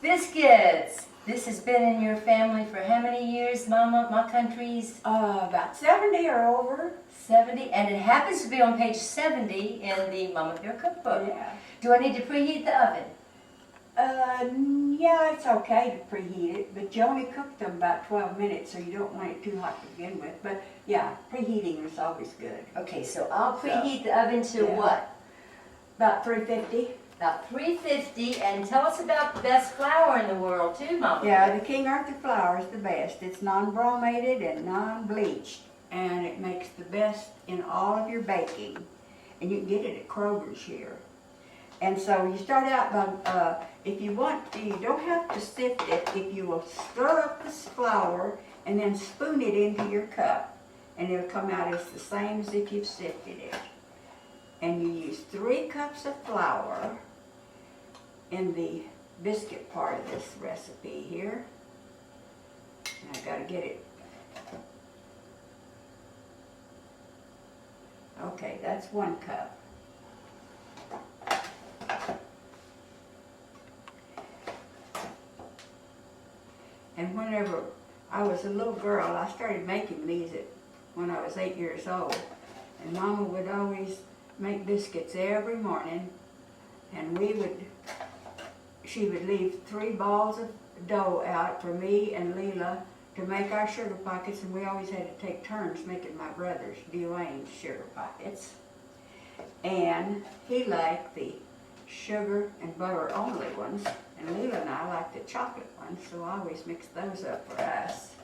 Biscuits! This has been in your family for how many years, Mama? My country's About 70 or over. 70, and it happens to be on page 70 in the Mama Bear cookbook. Yeah. Do I need to preheat the oven? Yeah, it's okay to preheat it, but you only cook them about 12 minutes, so you don't want it too hot to begin with. But yeah, preheating is always good. Okay, so I'll preheat the oven to yeah. what? About 350. About 350, and tell us about the best flour in the world too, Mama. Yeah, the King Arthur flour is the best. It's non-bromated and non-bleached, and it makes the best in all of your baking. And you can get it at Kroger's here. And so you start out by, if you want to, you don't have to sift it. If you will stir up this flour and then spoon it into your cup, and it'll come out as the same as if you've sifted it. And you use 3 cups of flour in the biscuit part of this recipe here. And I gotta get it. Okay, that's 1 cup. And whenever I was a little girl, I started making these when I was 8 years old. And Mama would always make biscuits every morning, and she would leave 3 balls of dough out for me and Leela to make our sugar pockets, and we always had to take turns making my brother's, Dwayne's, sugar pockets. And he liked the sugar and butter only ones, and Leela and I liked the chocolate ones, so I always mixed those up for us.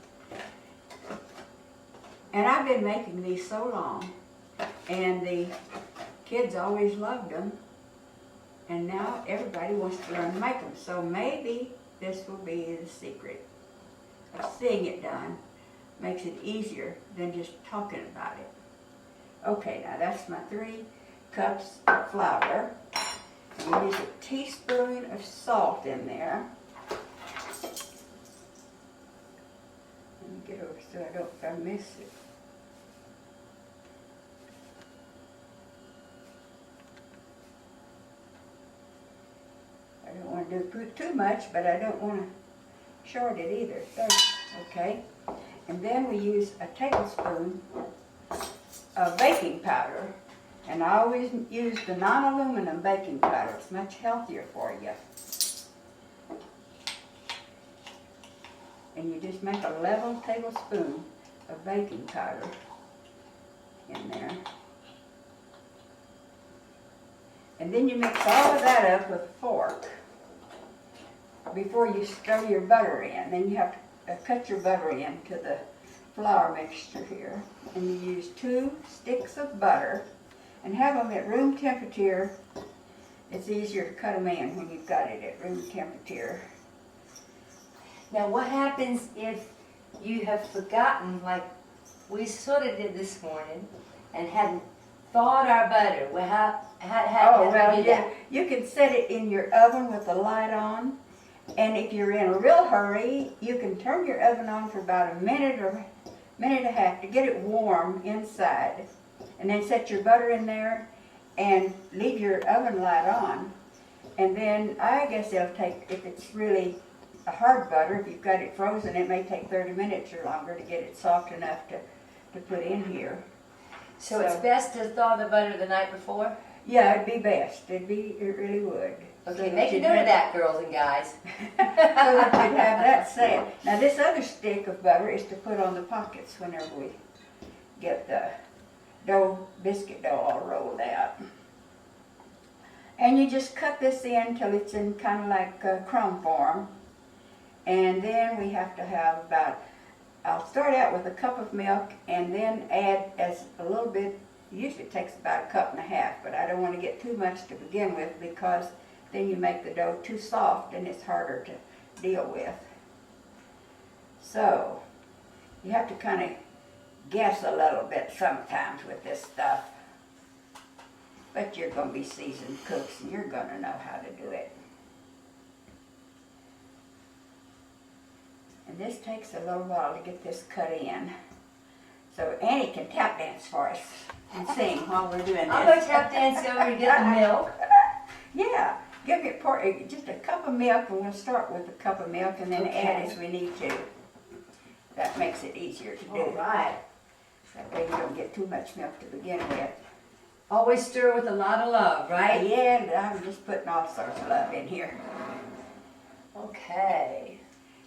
And I've been making these so long, and the kids always loved them, and now everybody wants to learn to make them. So maybe this will be the secret of seeing it done. Makes it easier than just talking about it. Okay, now that's my 3 cups of flour. We use a teaspoon of salt in there. Let me get over so I don't miss it. I don't want to do too much, but I don't want to short it either. So, okay. And then we use a tablespoon of baking powder. And I always use the non-aluminum baking powder. It's much healthier for you. And you just make a level tablespoon of baking powder in there. And then you mix all of that up with a fork before you stir your butter in. Then you have to cut your butter into the flour mixture here. And you use 2 sticks of butter and have them at room temperature. It's easier to cut them in when you've got it at room temperature. Now what happens if you have forgotten, like we sort of did this morning, and hadn't thawed our butter? Well, how do we do that? You can set it in your oven with the light on, and if you're in a real hurry, you can turn your oven on for about a minute or minute and a half to get it warm inside, and then set your butter in there and leave your oven light on. And then I guess it'll take, if it's really a hard butter, if you've got it frozen, it may take 30 minutes or longer to get it soft enough to put in here. So it's best to thaw the butter the night before? Yeah, it'd be best. It really would. Okay, make a note of that, girls and guys. So that you'd have that set. Now this other stick of butter is to put on the pockets whenever we get the biscuit dough all rolled out. And you just cut this in till it's in kind of like crumb form. And then we have to have about, I'll start out with a cup of milk and then add as a little bit, usually it takes about a cup and a half, but I don't want to get too much to begin with because then you make the dough too soft and it's harder to deal with. So you have to kind of guess a little bit sometimes with this stuff. But you're going to be seasoned cooks and you're going to know how to do it. And this takes a little while to get this cut in. So Annie can tap dance for us and sing while we're doing this. I'm going to tap dance over to get the milk. Yeah, Give me just a cup of milk, and we'll start with a cup of milk and then Okay. add as we need to. That makes it easier to do. All right. That way you don't get too much milk to begin with. Always stir with a lot of love, right? Yeah, and I'm just putting all sorts of love in here. Okay.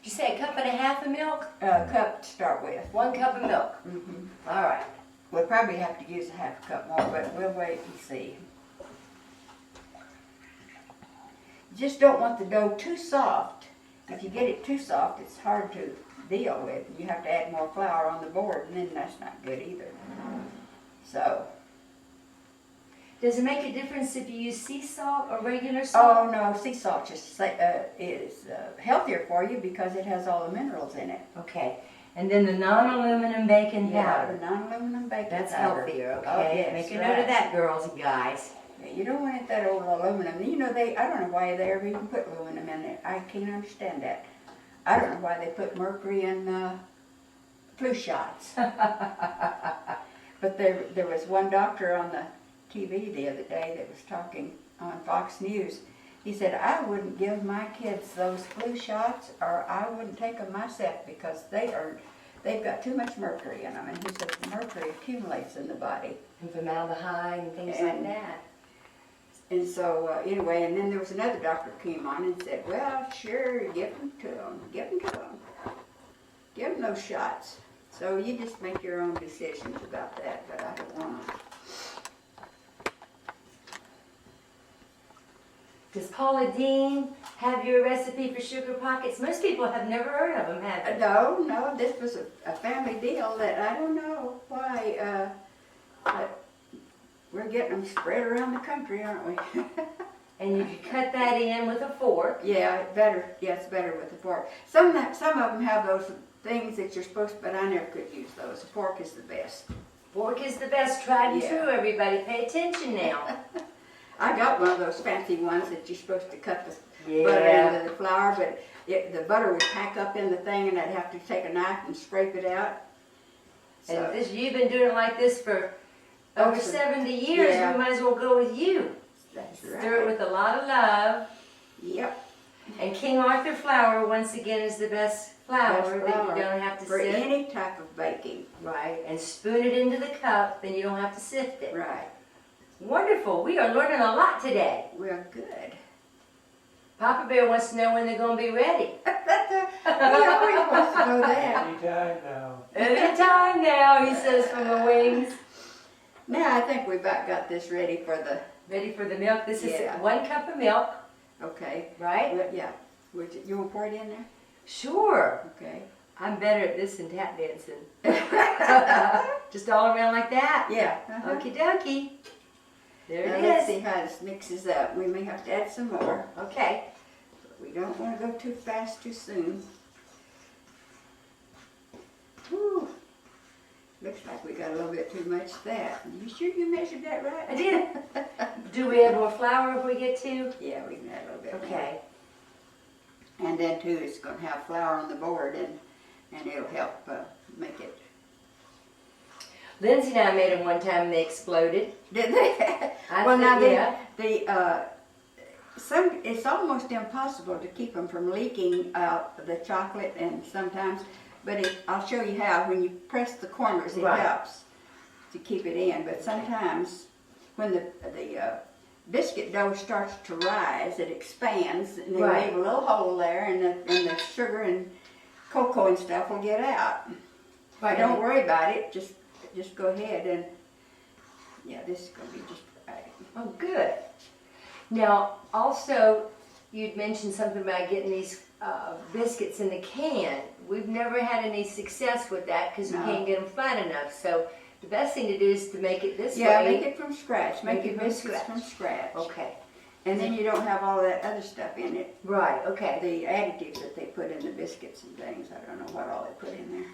Did you say a cup and a half of milk? Cup to start with. 1 cup of milk. Mm-hmm. All right. We'll probably have to use a half a cup more, but we'll wait and see. You just don't want the dough too soft. If you get it too soft, it's hard to deal with. You have to add more flour on the board, and then that's not good either. So, Does it make a difference if you use sea salt or regular salt? oh no, sea salt just is healthier for you because it has all the minerals in it. Okay. And then the non-aluminum baking Yeah, powder. the non-aluminum baking That's powder. healthier, okay? Oh, yes, Make a right. note of that, girls and guys. Yeah, you don't want it that old aluminum. You know, I don't know why they ever even put aluminum in it. I can't understand that. I don't know why they put mercury in flu shots. But there was one doctor on the TV the other day that was talking on Fox News. He said, I wouldn't give my kids those flu shots, or I wouldn't take them myself because they've got too much mercury in them. And he said mercury accumulates in the body. And formaldehyde and things like that. And so, anyway, and then there was another doctor came on and said, well, sure, give them to them. Give them those shots. So you just make your own decisions about that, but I don't want to. Does Paula Dean have your recipe for sugar pockets? Most people have never heard of them, have they? No, this was a family deal that I don't know why, but we're getting them spread around the country, aren't we? And you cut that in with a fork. Yeah, it's better with a fork. Some of them have those things that you're supposed to, but I never could use those. A fork is the best. Fork is the best, tried and Yeah. true, everybody. Pay attention now. I got one of those fancy ones that you're supposed to cut the Yeah. butter into the flour, but the butter would pack up in the thing and I'd have to take a knife and scrape it out. And So, if you've been doing it like this for over 70 years, Yeah. we might as well go with you. that's Stir it right. with a lot of love. Yep. And King Arthur flour, once again, is the best flour Best that flour you don't have to For sift. any type of baking. Right, and spoon it into the cup, then you don't have to sift it. Right. Wonderful, we are learning a lot today. Well, good. Papa Bear wants to know when they're going to be ready. He always wants to know that. Anytime now. Anytime now, he says from the wings. Now I think we about got this ready for the, Ready for the milk? This is Yeah. 1 cup of milk, okay. right? Well, yeah. You want to pour it in there? Sure. Okay. I'm better at this than tap dancing. Just all around like that? Yeah. Okie dokie. There Now it let's is. see how this mixes up. We may have to add some more. Okay. We don't want to go too fast too soon. Whew. Looks like we got a little bit too much of that. You sure you measured that right? I did. Do we add more flour if we get to? Yeah, we can add a little bit more. Okay. And then too, it's going to have flour on the board and it'll help make it. Lindsay and I made them one time and they exploded. Did they? I Well, now think, yeah. it's almost impossible to keep them from leaking out the chocolate, and sometimes, but I'll show you how. When you press the corners, it Right. helps to keep it in. But sometimes, when the biscuit dough starts to rise, it expands, and they Right. leave a little hole there, and the sugar and cocoa and stuff will get out. Right. Don't worry about it. Just go ahead and yeah, this is going to be just right. Oh, good. Now, also, you'd mentioned something about getting these biscuits in the can. We've never had any success with that because we No. can't get them flat enough. So the best thing to do is to make it this Yeah, way. make it from scratch. Make your biscuits from scratch. Okay. And then you don't have all that other stuff in it. Right, okay. The additives that they put in the biscuits and things. I don't know what all they put in there.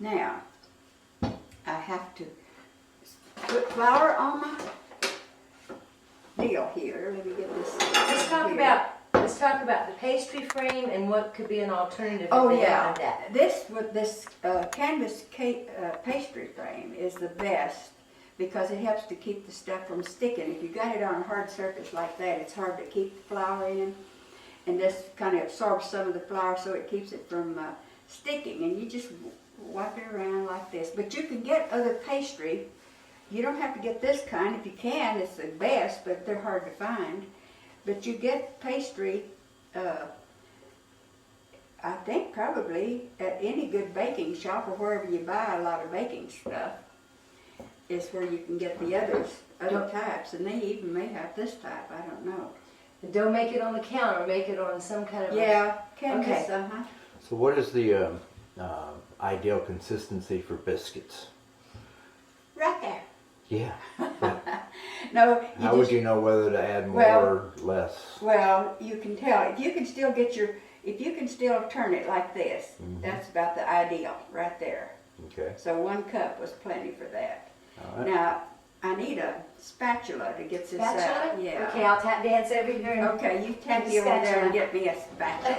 Now, I have to put flour on my deal here. Let me get this. Let's talk here. about the pastry frame and what could be an alternative Oh if they yeah, have that. this canvas cake, pastry frame is the best because it helps to keep the stuff from sticking. If you got it on a hard surface like that, it's hard to keep the flour in. And this kind of absorbs some of the flour so it keeps it from sticking. And you just wipe it around like this. But you can get other pastry. You don't have to get this kind. If you can, it's the best, but they're hard to find. But you get pastry, I think probably at any good baking shop or wherever you buy a lot of baking stuff is where you can get the other types. And they even may have this type, I don't know. Don't make it on the counter, make it on some kind of canvas, Okay. So what is the ideal consistency for biscuits? Right there. Yeah. No, How would you know whether to add more or less? Well, you can tell. If you can still turn it like this, that's about the ideal right there. Okay. So 1 cup was plenty for that. All right. Now, I need a spatula to get this out. spatula? Yeah. Okay, I'll tap dance over here. Okay, you Have take a me over there spatula. and get me a spatula.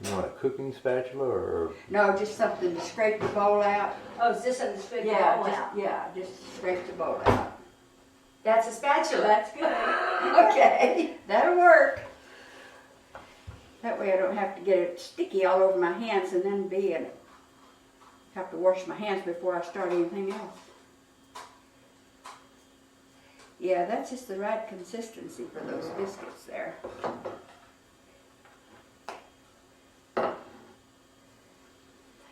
You want a cooking spatula or? No, just something to scrape the bowl out. Oh, is this something to scrape Yeah, the bowl just, out? yeah, just scrape the bowl out. That's a spatula. That's good. Okay. That'll work. That way I don't have to get it sticky all over my hands and then have to wash my hands before I start anything else. Yeah, that's just the right consistency for those biscuits there.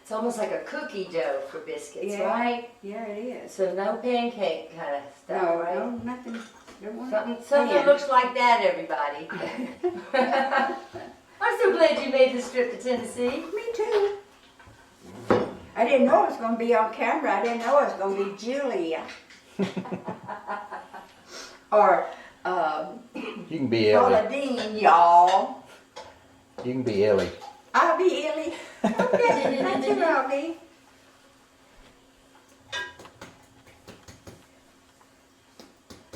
It's almost like a cookie dough for biscuits, Yeah. right? Yeah, it is. So no pancake kind of stuff, No, right? no, nothing. Don't want Something thin. looks like that, everybody. I'm so glad you made this trip to Tennessee. Me too. I didn't know it was going to be on camera. I didn't know it was going to be Julia. Or You can be Ellie. Pauline, y'all. You can be Ellie. I'll be Ellie. Okay, that's what I'll be.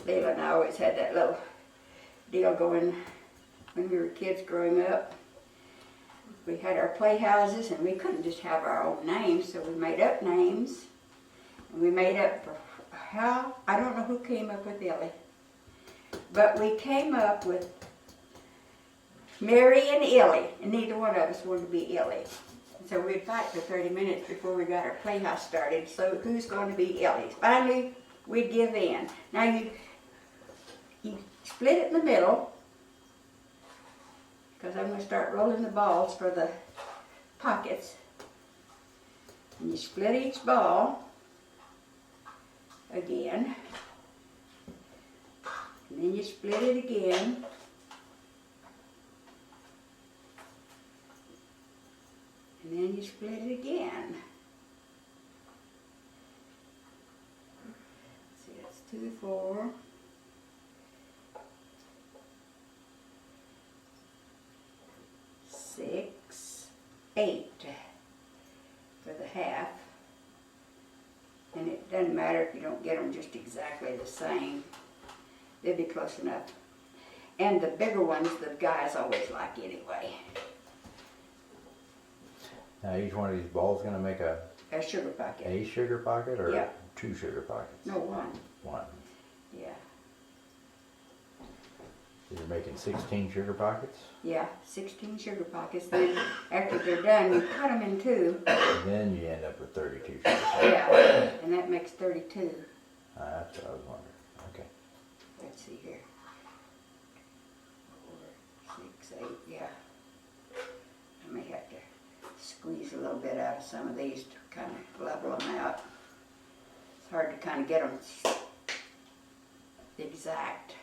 Leila and I always had that little deal going when we were kids growing up. We had our playhouses and we couldn't just have our own names, so we made up names. And we made up for how, I don't know who came up with Ellie, but we came up with Mary and Ellie, and neither one of us wanted to be Ellie. So we'd fight for 30 minutes before we got our playhouse started. So who's going to be Ellie? Finally, we'd give in. Now you split it in the middle, because I'm going to start rolling the balls for the pockets. And you split each ball again. And then you split it again. And then you split it again. Let's see, that's 2, 4. 6, 8 for the half. And it doesn't matter if you don't get them just exactly the same. They'll be close enough. And the bigger ones, the guys always like anyway. Now each one of these balls going to make a Sugar pocket. sugar pocket or Yeah. 2 sugar pockets? No, 1. 1. Yeah. You're making 16 sugar pockets? Yeah, 16 sugar pockets. Then after they're done, you cut them in 2. Then you end up with 32 sugar pockets. Yeah, and that makes 32. That's what I was wondering. Okay. Let's see here. 4, 6, 8, yeah. I may have to squeeze a little bit out of some of these to kind of level them out. It's hard to kind of get them exact.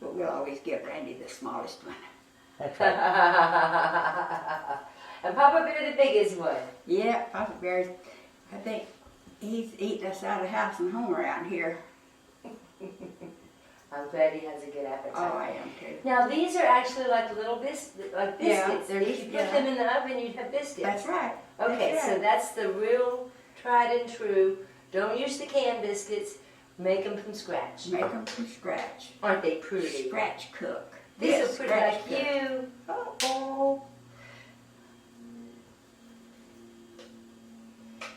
But we'll always give Randy the smallest one. That's right. And Papa Bear the biggest one. Yeah, Papa Bear's, I think he's eating us out of house and home around here. I'm glad he has a good appetite. Oh, I am too. Now these are actually like little biscuits. Yeah, They're, if you put yeah. them in the oven, you'd have biscuits. That's right. Okay, That's so right. that's the real tried and true. Don't use the canned biscuits. Make them from scratch. Make them from scratch. Aren't they pretty? Scratch cook. These Yes, are pretty scratch like cook. you. Oh,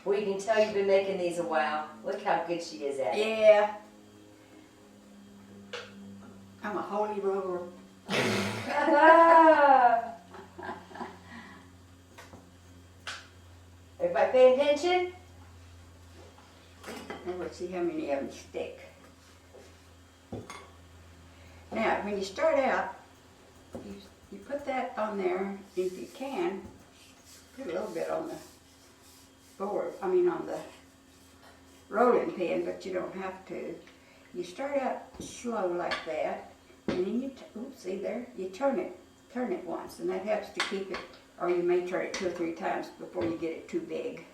We can tell you've been making these a while. Look how good she is at it. Yeah. I'm a holy roller. Everybody paying attention? And we'll see how many of them stick. Now, when you start out, you put that on there, if you can, put a little bit on the board, on the rolling pin, but you don't have to. You start out slow like that, and then you, see there, you turn it once, and that helps to keep it, or you may turn it 2 or 3 times before you get it too big.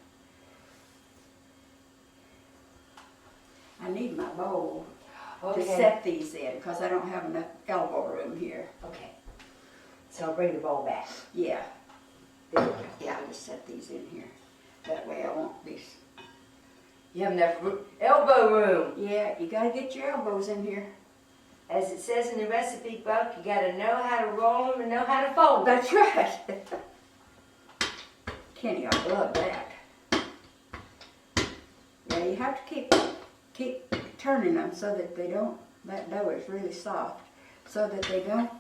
I need my bowl to set these in, because I don't have enough elbow room here. Okay. So I'll bring the bowl back. Yeah. There we go. Yeah, I'll just set these in here. That way I won't be... You have enough elbow room. Yeah, you gotta get your elbows in here. As it says in the recipe book, you gotta know how to roll them and know how to fold them. That's right. Kenny, I love that. Yeah, you have to keep turning them so that they don't, that dough is really soft, so that they don't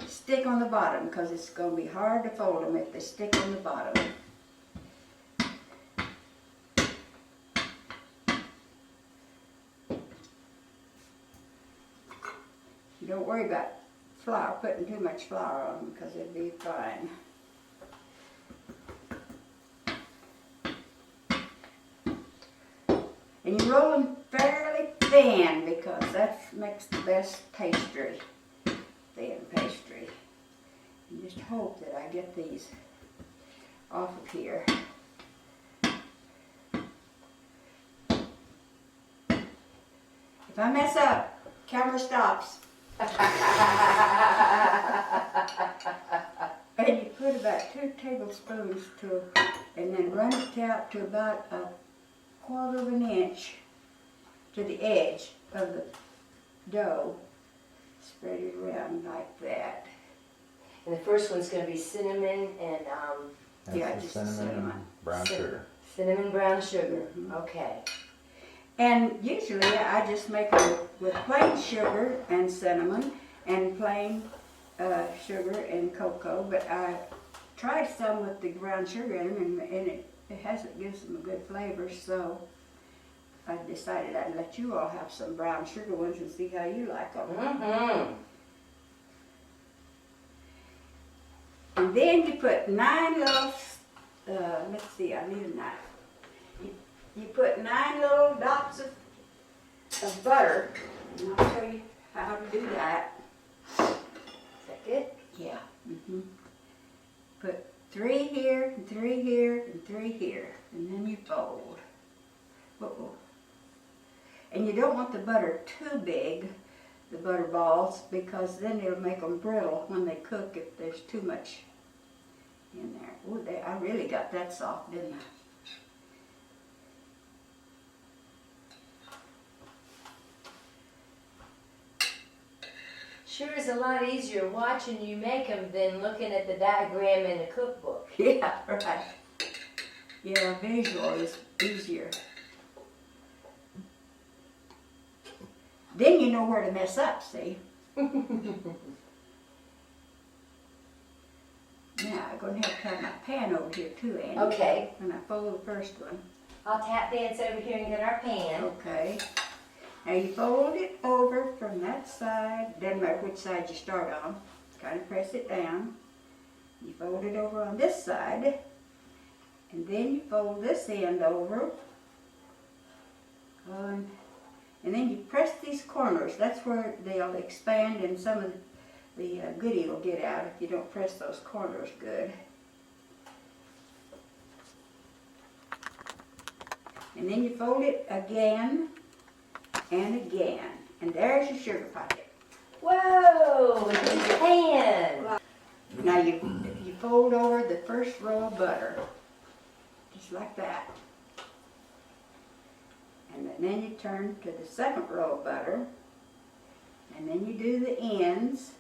stick on the bottom, because it's going to be hard to fold them if they stick on the bottom. You don't worry about flour, putting too much flour on them, because it'll be fine. And you roll them fairly thin, because that makes the best pastry, thin pastry. And just hope that I get these off of here. If I mess up, camera stops. And you put about 2 tablespoons and then run it out to about a 1/4 of an inch to the edge of the dough. Spread it around like that. And the first one's going to be cinnamon and That's Yeah, the just cinnamon and brown sugar. cinnamon brown sugar. Mhm. Okay. And usually I just make it with plain sugar and cinnamon and plain sugar and cocoa, but I tried some with the brown sugar in them, and it gives them a good flavor, so I decided I'd let you all have some brown sugar ones and see how you like them. Mm-hmm. And then you put 9 little, let's see, I need a knife. You put 9 little dots of butter, and I'll show you how to do that. Is that good? Yeah. Put 3 here, and 3 here, and 3 here, and then you fold. Uh-oh. And you don't want the butter too big, the butter balls, because then it'll make them brittle when they cook if there's too much in there. Ooh, I really got that soft, didn't I? Sure is a lot easier watching you make them than looking at the diagram in the cookbook. Yeah, right. Yeah, visual is easier. Then you know where to mess up, see? Now, I'm going to have my pan over here too, Andy. Okay. When I fold the first one. I'll tap dance over here and get our pan. Okay. Now you fold it over from that side, doesn't matter which side you start on. Kind of press it down. You fold it over on this side, and then you fold this end over. And then you press these corners. That's where they'll expand and some of the goodie will get out if you don't press those corners good. And then you fold it again and again. And there's your sugar packet. Whoa! It's in your pan. Now you fold over the first row of butter. Just like that. And then you turn to the second row of butter. And then you do the ends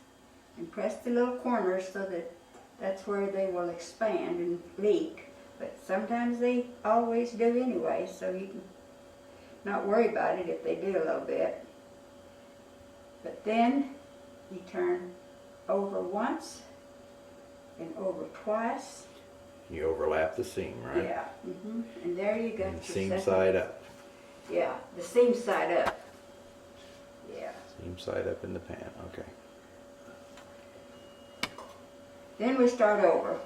and press the little corners so that that's where they will expand and leak But sometimes they always do anyway, so you can not worry about it if they do a little bit. But then you turn over once and over twice. You overlap the seam, right? Yeah. And there you go. And seam side up. Yeah, the seam side up. Yeah. Seam side up in the pan. Okay. Then we start over.